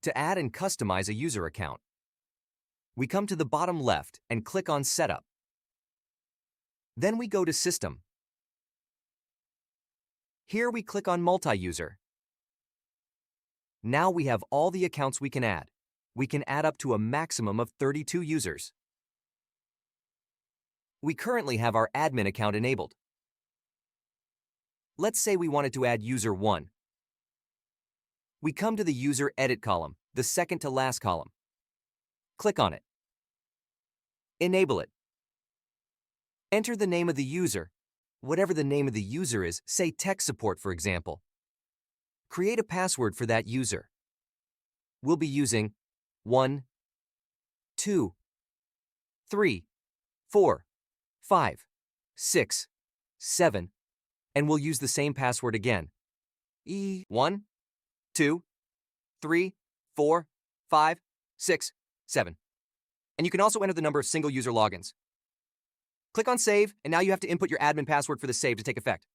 to add and customize a user account. We come to the bottom left and click on Setup. Then we go to System. Here we click on Multi-User. Now we have all the accounts we can add. We can add up to a maximum of 32 users. We currently have our admin account enabled. Let's say we wanted to add user 1. We come to the User Edit column, the second to last column. Click on it. Enable it. Enter the name of the user. Whatever the name of the user is, say tech support for example. Create a password for that user. We'll be using 1, 2, 3, 4, 5, 6, 7, and we'll use the same password again. 1, 2, 3, 4, 5, 6, 7. And you can also enter the number of single user logins. Click on Save, and now you have to input your admin password for the save to take effect.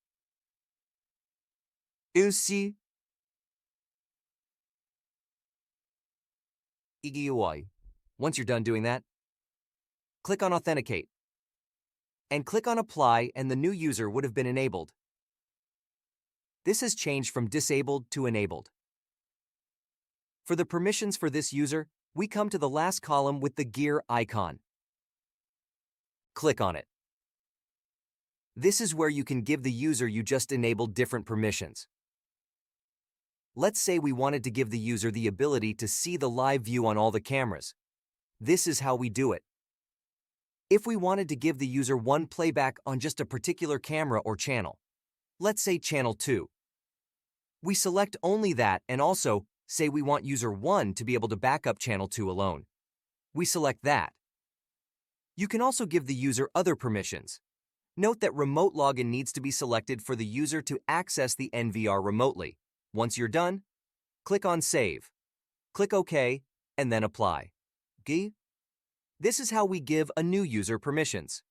Once you're done doing that, click on Authenticate, and click on Apply, and the new user would have been enabled. This has changed from disabled to enabled. For the permissions for this user, we come to the last column with the gear icon. Click on it. This is where you can give the user you just enabled different permissions. Let's say we wanted to give the user the ability to see the live view on all the cameras. This is how we do it. If we wanted to give the user one playback on just a particular camera or channel, let's say channel 2, we select only that and also say we want user 1 to be able to back up channel 2 alone. We select that. You can also give the user other permissions. Note that remote login needs to be selected for the user to access the NVR remotely. Once you're done, click on Save. Click OK, and then Apply. This is how we give a new user permissions.